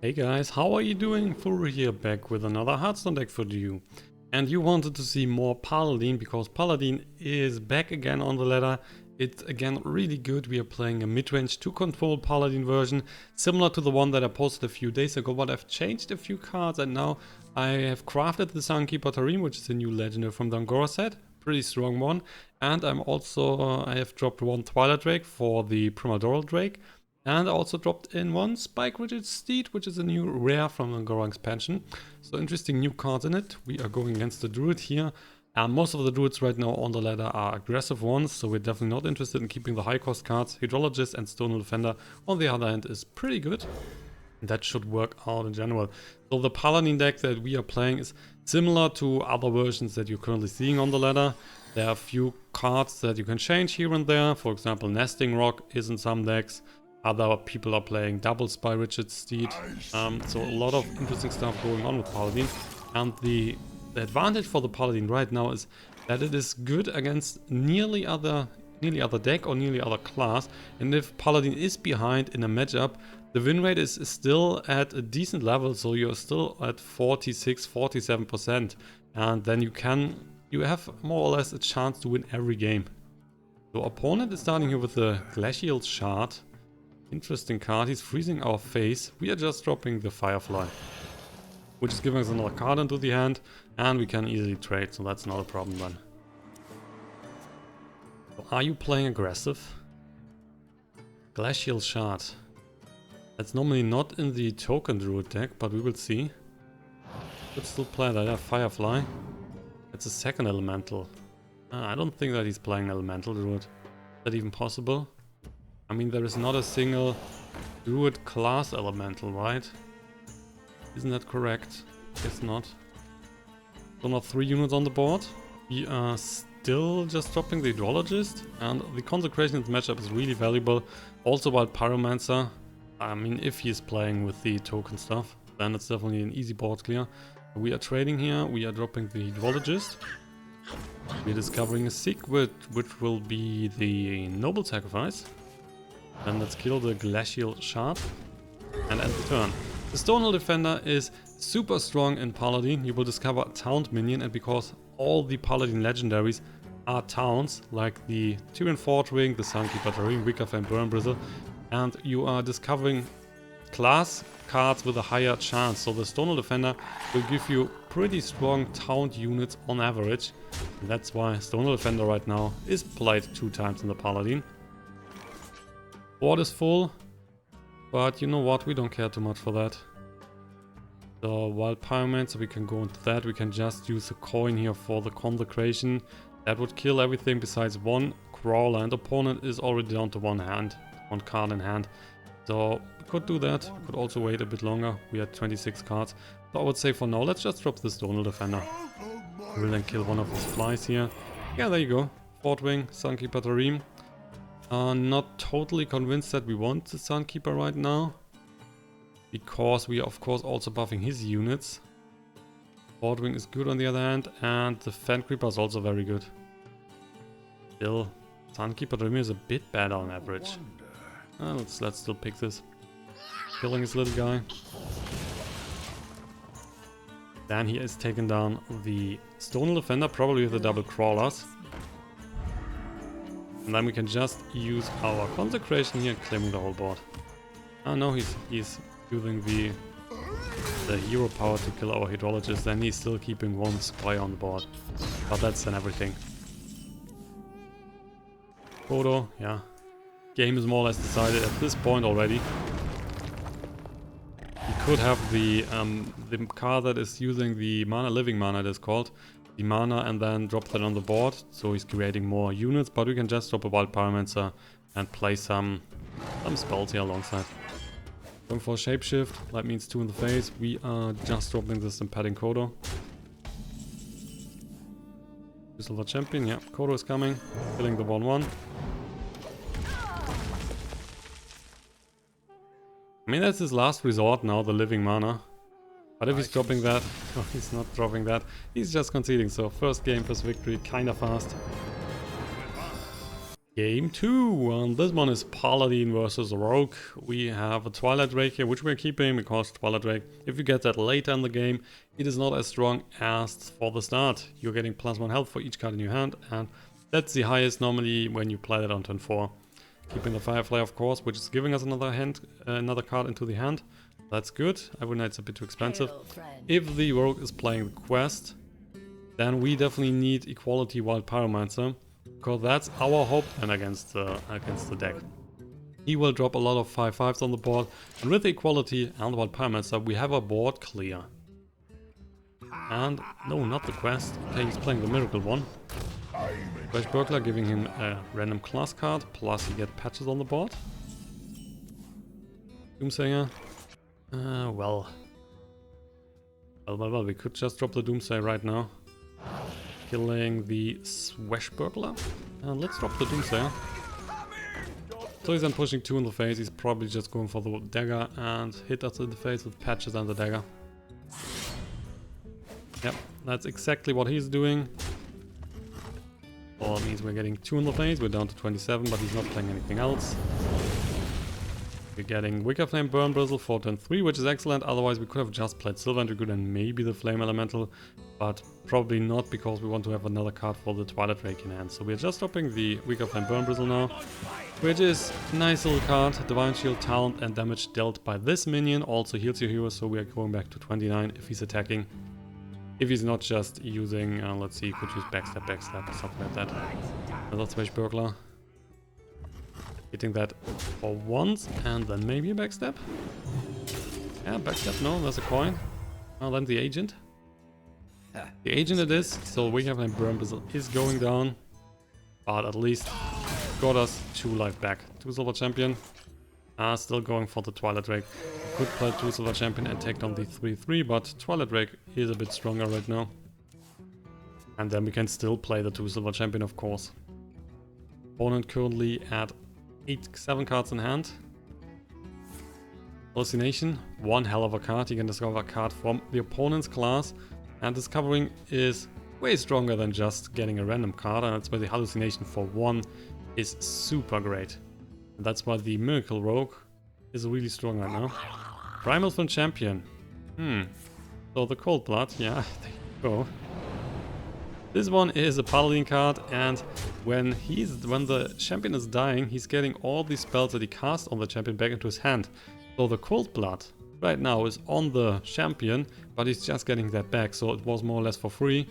Hey guys, how are you doing? Furo here, back with another Hearthstone deck for you. And you wanted to see more Paladin because Paladin is back again on the ladder. It's again really good. We are playing a mid-range 2-control Paladin version, similar to the one that I posted a few days ago, but I've changed a few cards and now I have crafted the SUNKEEPER TARIM, which is a new legendary from the Ungoro set. Pretty strong one. And I'm also, I have dropped one TWILIGHT Drake for the Primordial Drake. And I also dropped in one SPIKERIDGED STEED, which is a new rare from the Ungoro expansion. So interesting new cards in it. We are going against the Druid here. And most of the Druids right now on the ladder are aggressive ones, so we're definitely not interested in keeping the high cost cards. HYDROLOGIST and STONEHILL Defender on the other hand is pretty good. And that should work out in general. So the Paladin deck that we are playing is similar to other versions that you're currently seeing on the ladder. There are a few cards that you can change here and there. For example, Nesting Rock is in some decks. Other people are playing double SPIKERIDGED STEED, so a lot of interesting stuff going on with Paladin. And the advantage for the Paladin right now is that it is good against nearly other deck or nearly other class. And if Paladin is behind in a matchup, the win rate is still at a decent level, so you're still at 46-47%, and then you have more or less a chance to win every game. So opponent is starting here with the Glacial Shard. Interesting card. He's freezing our face. We are just dropping the Firefly, which is giving us another card into the hand, and we can easily trade, so that's not a problem then. So are you playing aggressive? Glacial Shard. That's normally not in the token Druid deck, but we will see. Could still play that. Yeah, Firefly. It's a second elemental. I don't think that he's playing elemental Druid. Is that even possible? I mean, there is not a single Druid class elemental, right? Isn't that correct? Guess not. So not 3 units on the board. We are still just dropping the HYDROLOGIST, and the Consecration in the matchup is really valuable. Also while PYROMANCER, I mean, if he's playing with the token stuff, then it's definitely an easy board clear. We are trading here, we are dropping the HYDROLOGIST. We're discovering a Sick, which will be the Noble Sacrifice. Then let's kill the Glacial Shard and end the turn. The STONEHILL Defender is super strong in Paladin. You will discover a taunt minion, and because all the Paladin legendaries are taunts, like the TRION FORDRING, the SUNKEEPER, TARIM, WICKERFLAME, BURNBRISTLE, and you are discovering class cards with a higher chance. So the STONEHILL Defender will give you pretty strong taunt units on average. And that's why STONEHILL Defender right now is played 2 times in the Paladin. Board is full, but you know what, we don't care too much for that. So while Pyromancer, we can go into that. We can just use a coin here for the Consecration. That would kill everything besides 1 crawler, and opponent is already down to 1 card in hand. So we could do that. We could also wait a bit longer. We had 26 cards. So I would say for now, let's just drop the STONEHILL Defender. We'll then kill one of his flies here. Yeah, there you go. FORDRING, SUNKEEPER, TARIM. Not totally convinced that we want the SUNKEEPER right now, because we are of course also buffing his units. FORDRING is good on the other hand, and the FANCREEPER is also very good. Still, SUNKEEPER TARIM is a bit better on average. Let's still pick this. Killing his little guy. Then he is taking down the STONEHILL Defender, probably with the double crawlers. And then we can just use our Consecration here, claiming the whole board. Oh no, he's using the hero power to kill our HYDROLOGIST, and he's still keeping 1 Squire on the board. But that's then everything. KODO, yeah. Game is more or less decided at this point already. He could have the card that is using the mana, living mana it is called. The mana, and then drop that on the board, so he's creating more units, but we can just drop a Wild Pyromancer and play some spells here alongside. Going for a Shapeshift, that means 2 in the face. We are just dropping the Stampeding KODO. Silver Champion, yeah, KODO is coming, killing the 1-1. I mean, that's his last resort now, the living mana. But if he's dropping that, no, he's not dropping that. He's just conceding. So first game, first victory, kinda fast. Game 2, and this one is Paladin versus Rogue. We have a Twilight Drake here, which we're keeping because Twilight Drake, if you get that later in the game, it is not as strong as for the start. You're getting +1 health for each card in your hand, and that's the highest normally when you play that on turn 4. Keeping the Firefly, of course, which is giving us another card into the hand. That's good. Ivory Knight's a bit too expensive. If the Rogue is playing the quest, then we definitely need Equality Wild Pyromancer, because that's our hope and against the deck. He will drop a lot of 5/5s on the board, and with the Equality and Wild Pyromancer we have a board clear. And no, not the quest. Okay, he's playing the Miracle one. Burglar giving him a random class card, plus he gets patches on the board. Doomsayer. Well, we could just drop the Doomsayer right now. Killing the Swashbuckler. And let's drop the Doomsayer. So he's then pushing 2 in the face. He's probably just going for the dagger and hit us in the face with patches and the dagger. Yep, that's exactly what he's doing. Well, it means we're getting 2 in the face. We're down to 27, but he's not playing anything else. We're getting WICKERFLAME, BURNBRISTLE for turn 3, which is excellent. Otherwise, we could have just played Silver Intrigued and maybe the Flame Elemental, but probably not because we want to have another card for the Twilight Drake in hand. So we're just dropping the WICKERFLAME, BURNBRISTLE now, which is a nice little card. Divine Shield, talent, and damage dealt by this minion also heals your hero, so we are going back to 29 if he's attacking. If he's not just using, let's see, he could use backstab, or something like that. Another Swashbuckler. Hitting that for once, and then maybe a backstab. Yeah, backstab, no, there's a coin. Well, then the agent. The agent it is, so we have a BURNBRISTLE is going down. But at least got us 2 life back. 2 Silver Champion. Still going for the Twilight Drake. Could play 2 Silver Champion and take down the 3/3, but Twilight Drake is a bit stronger right now. And then we can still play the 2 Silver Champion, of course. Opponent currently at 7 cards in hand. Hallucination, one hell of a card. You can discover a card from the opponent's class, and discovering is way stronger than just getting a random card, and that's why the Hallucination for 1 is super great. And that's why the Miracle Rogue is really strong right now. Primal Fun Champion. So the Cold Blood, yeah, there you go. This one is a Paladin card, and when the champion is dying, he's getting all these spells that he cast on the champion back into his hand. So the Cold Blood right now is on the champion, but he's just getting that back, so it was more or less for free.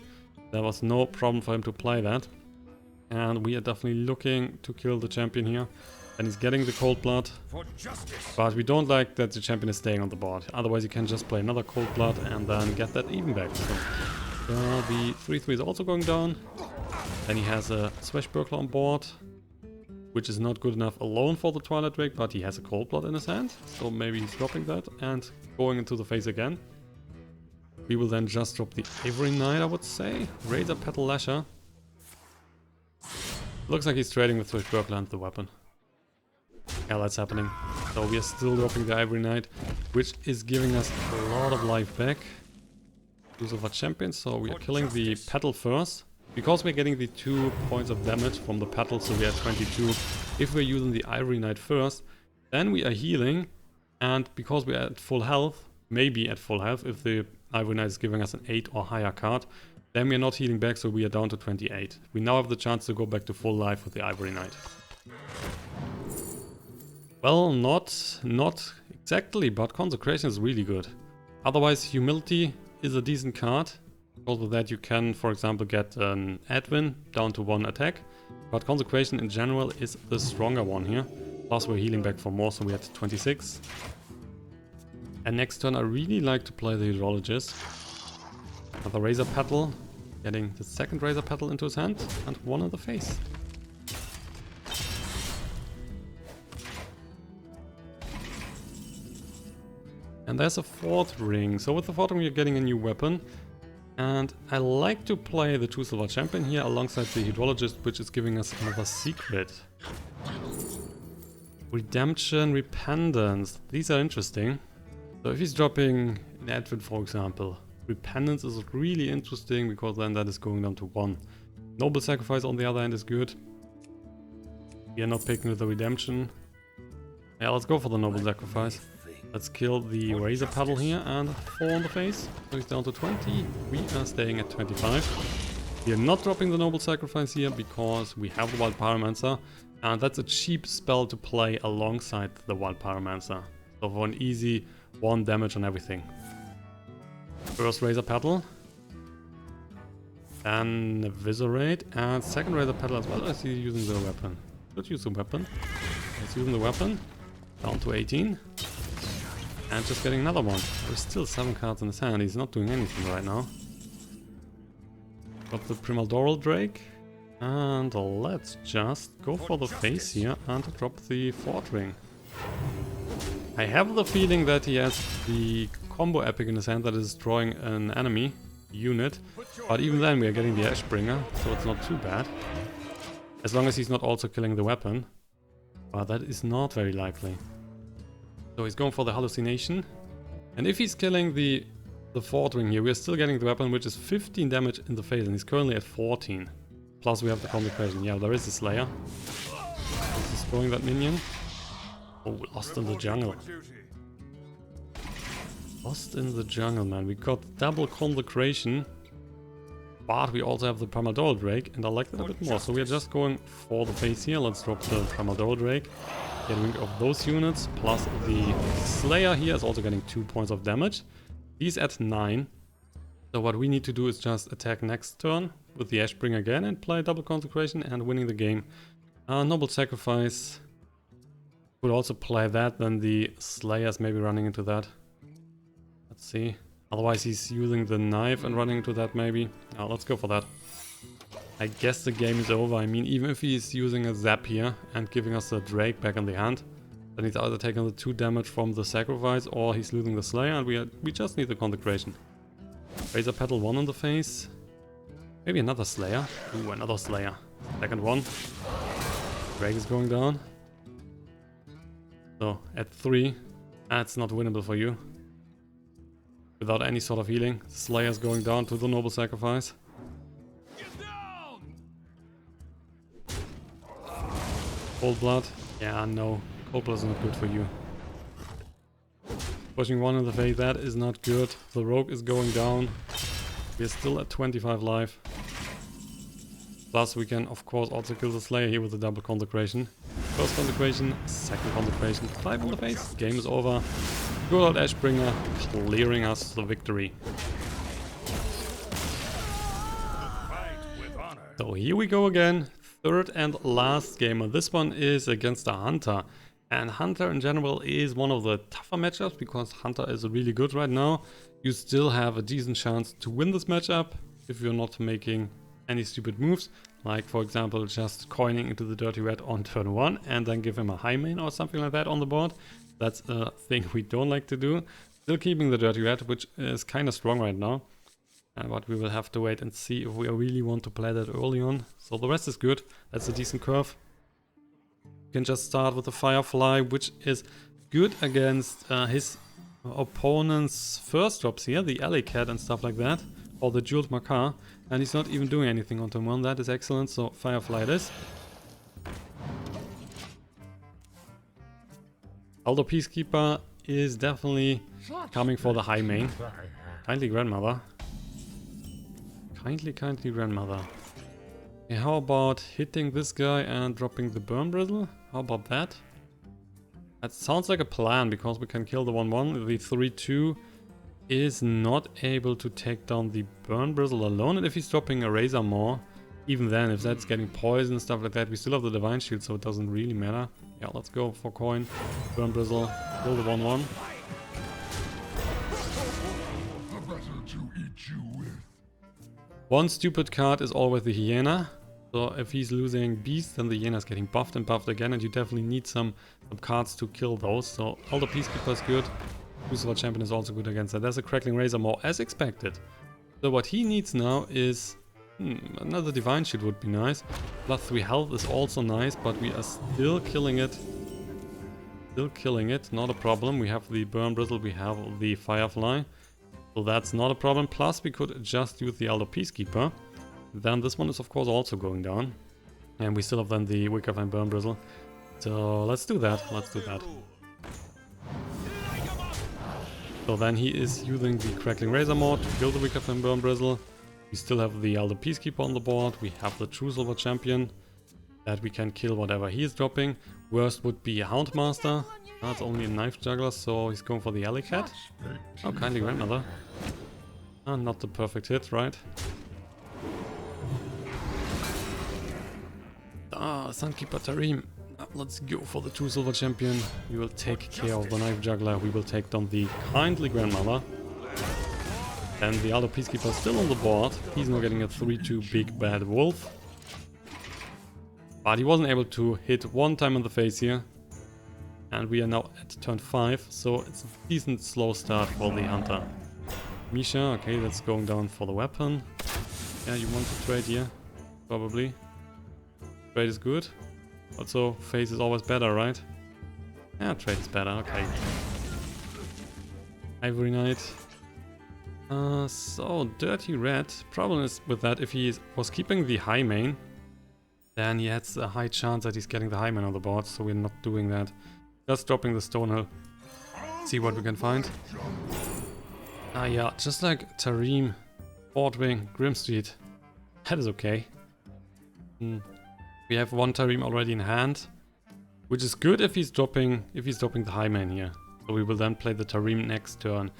There was no problem for him to play that. And we are definitely looking to kill the champion here. And he's getting the Cold Blood, but we don't like that the champion is staying on the board. Otherwise you can just play another Cold Blood and then get that even back. So, the 3/3 is also going down. Then he has a Swashbuckler on board, which is not good enough alone for the Twilight Drake, but he has a Cold Blood in his hand. So maybe he's dropping that and going into the face again. We will then just drop the Ivory Knight, I would say. Razor Petal Lasher. Looks like he's trading with Swashbuckler and the weapon. Yeah, that's happening. So we are still dropping the Ivory Knight, which is giving us a lot of life back. 2 Silver Champions, so we are killing the Petal first. Because we're getting the 2 points of damage from the Petal, so we are 22. If we're using the Ivory Knight first, then we are healing. And because we are at full health, maybe at full health, if the Ivory Knight is giving us an 8 or higher card, then we are not healing back, so we are down to 28. We now have the chance to go back to full life with the Ivory Knight. Well, not exactly, but Consecration is really good. Otherwise, Humility is a decent card. Because with that you can, for example, get an Advin down to 1 attack. But Consecration in general is the stronger one here. Plus we're healing back for more, so we're at 26. And next turn I really like to play the Hydrologist. Another Razor Petal, getting the second Razor Petal into his hand, and 1 in the face. And there's a FORDRING. So with the FORDRING you're getting a new weapon. And I like to play the 2 Silver Champion here alongside the Hydrologist, which is giving us another secret. Redemption, Repentance. These are interesting. So if he's dropping an Advent, for example, Repentance is really interesting because then that is going down to 1. Noble Sacrifice on the other hand is good. We are not picking with the redemption. Yeah, let's go for the noble sacrifice. Let's kill the razor paddle here and 4 on the face. So he's down to 20. We are staying at 25. We are not dropping the noble sacrifice here because we have the wild pyromancer. And that's a cheap spell to play alongside the wild pyromancer. So for an easy 1 damage on everything. First razor paddle. Then eviscerate. And second razor paddle as well as he's using the weapon. Should use the weapon. He's using the weapon. Down to 18. And just getting another one. There's still 7 cards in his hand. He's not doing anything right now. Got the Primordial Drake. And let's just go for the face here and drop the FORDRING. I have the feeling that he has the combo epic in his hand that is destroying an enemy unit. But even then we are getting the Ashbringer, so it's not too bad. As long as he's not also killing the weapon. But that is not very likely. So he's going for the hallucination. And if he's killing the FORDRING here, we're still getting the weapon, which is 15 damage in the face, and he's currently at 14. Plus we have the consecration. Yeah, there is a Slayer. He's destroying that minion. Oh, lost in the jungle. Lost in the jungle, man. We got double consecration. But we also have the Primordial Drake, and I like that a bit more. So we are just going for the face here. Let's drop the Primordial Drake. Get rid of those units. Plus the Slayer here is also getting 2 points of damage. He's at 9. So what we need to do is just attack next turn with the Ashbringer again and play double consecration and winning the game. Noble sacrifice. Could also play that, then the Slayers maybe running into that. Let's see. Otherwise he's using the knife and running into that maybe. Let's go for that. I guess the game is over. I mean, even if he's using a zap here and giving us the Drake back in the hand, then he's either taking the 2 damage from the sacrifice or he's losing the Slayer, and we just need the consecration. Razor Petal 1 on the face. Maybe another Slayer. Ooh, another Slayer. Second one. Drake is going down. So, at 3. That's not winnable for you. Without any sort of healing. Slayer is going down to the noble sacrifice. Cold blood. Yeah, no. Cold blood is not good for you. Pushing 1 in the face, that is not good. The rogue is going down. We are still at 25 life. Plus we can of course also kill the Slayer here with the double consecration. First consecration, second consecration, 5 on the face. Game is over. Good old Ashbringer clearing us the victory. So here we go again. Third and last game, and this one is against a Hunter. And Hunter in general is one of the tougher matchups because Hunter is really good right now. You still have a decent chance to win this matchup if you're not making any stupid moves. Like for example just coining into the Dirty Red on turn 1 and then give him a high main or something like that on the board. That's a thing we don't like to do. Still keeping the Dirty Red, which is kind of strong right now. But we will have to wait and see if we really want to play that early on. So the rest is good. That's a decent curve. You can just start with the Firefly, which is good against his opponent's first drops here, the Alley Cat and stuff like that, or the Jeweled Macaw, and he's not even doing anything on turn 1. That is excellent, so Firefly it is. ALDOR Peacekeeper is definitely coming for the high main. Kindly Grandmother. Kindly Grandmother. Okay, how about hitting this guy and dropping the BURNBRISTLE? How about that? That sounds like a plan, because we can kill the 1-1. The 3-2 is not able to take down the BURNBRISTLE alone. And if he's dropping a Razor Maw, even then, if that's getting poison and stuff like that, we still have the Divine Shield, so it doesn't really matter. Yeah, let's go for coin. BURNBRISTLE, kill the 1-1. One stupid card is always the Hyena. So if he's losing Beast, then the Hyena is getting buffed and buffed again, and you definitely need some cards to kill those. So ALDOR Peacekeeper is good. Crucible Champion is also good against that. There's a Crackling Razor Maw as expected. So what he needs now is... another Divine Shield would be nice. Plus 3 health is also nice, but we are still killing it. Still killing it, not a problem. We have the BURNBRISTLE, we have the Firefly. So that's not a problem. Plus we could just use the ALDOR Peacekeeper. Then this one is of course also going down. And we still have then the WICKERFLAME BURNBRISTLE. So let's do that, let's do that. So then he is using the Crackling Razor mod to kill the WICKERFLAME BURNBRISTLE. We still have the ALDOR PEACEKEEPER on the board. We have the TRUESILVER champion that we can kill whatever he is dropping. Worst would be a Houndmaster. That's only a knife juggler, so he's going for the alley cat. Oh, kindly grandmother. Not the perfect hit, right? SUNKEEPER TARIM. Let's go for the TRUESILVER champion. We will take care of the knife juggler. We will take down the kindly grandmother. And the ALDOR PEACEKEEPER is still on the board. He's now getting a 3-2 big bad wolf. But he wasn't able to hit one time in the face here. And we are now at turn 5, so it's a decent slow start for the hunter. Misha, okay, that's going down for the weapon. Yeah, you want to trade here? Probably. Trade is good. Also, face is always better, right? Yeah, trade is better, okay. Ivory Knight. So, Dirty Red. Problem is with that, if he was keeping the high main, then he has a high chance that he's getting the high main on the board, so we're not doing that. Just dropping the Stonehill. See what we can find. Yeah, just like TARIM, FORDRING, Grimstreet. That is okay. We have one TARIM already in hand, which is good if he's dropping the high main here. So we will then play the TARIM next turn.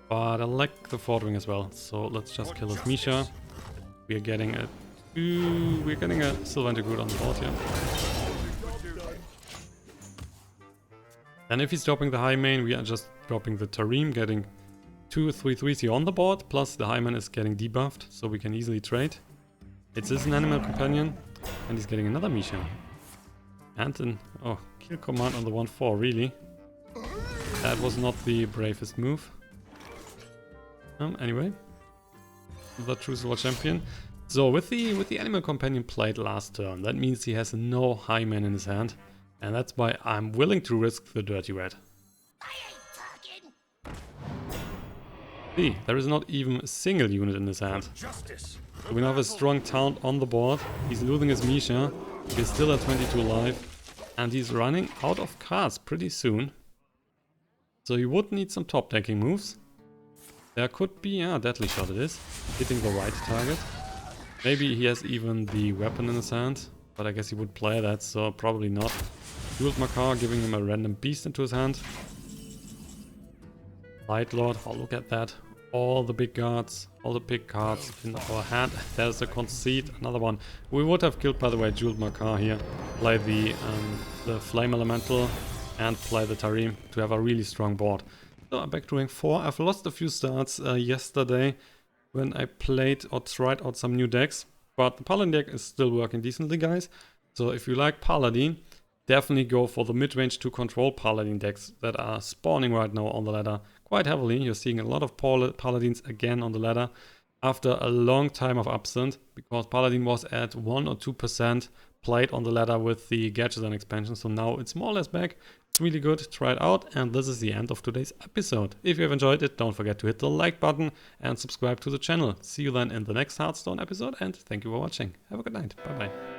But I like the FORDRING as well. So let's just kill this Misha. We are getting a Sylvan Good on the board here. And if he's dropping the high main, we are just dropping the TARIM, getting 2 3/3s here on the board, plus the high main is getting debuffed, so we can easily trade. It is an animal companion, and he's getting another Misha. And an kill command on the 1/4, really. That was not the bravest move. Anyway, the TRUESILVER champion. So with the animal companion played last turn, that means he has no high main in his hand. And that's why I'm willing to risk the Dirty Red. See, there is not even a single unit in his hand. So we now have a strong taunt on the board. He's losing his Misha. He's still at 22 life. And he's running out of cards pretty soon. So he would need some top decking moves. There could be, Deadly Shot it is. Hitting the right target. Maybe he has even the weapon in his hand. But I guess he would play that, so probably not. Jeweled Makar giving him a random beast into his hand. LIGHTLORD, oh look at that. All the big cards, all the big cards in our hand. There's a conceit, another one. We would have killed, by the way, Jeweled Makar here. Play the Flame Elemental and play the TARIM to have a really strong board. So I'm back to rank 4. I've lost a few starts yesterday when I played or tried out some new decks. But the Paladin deck is still working decently, guys. So if you like Paladin, definitely go for the mid-range to control Paladin decks that are spawning right now on the ladder quite heavily. You're seeing a lot of Paladins again on the ladder after a long time of absent, because Paladin was at 1 or 2% played on the ladder with the gadgets and expansions. So now it's more or less back. It's really good. Try it out. And this is the end of today's episode. If you have enjoyed it, don't forget to hit the like button and subscribe to the channel. See you then in the next Hearthstone episode, and thank you for watching. Have a good night. Bye bye.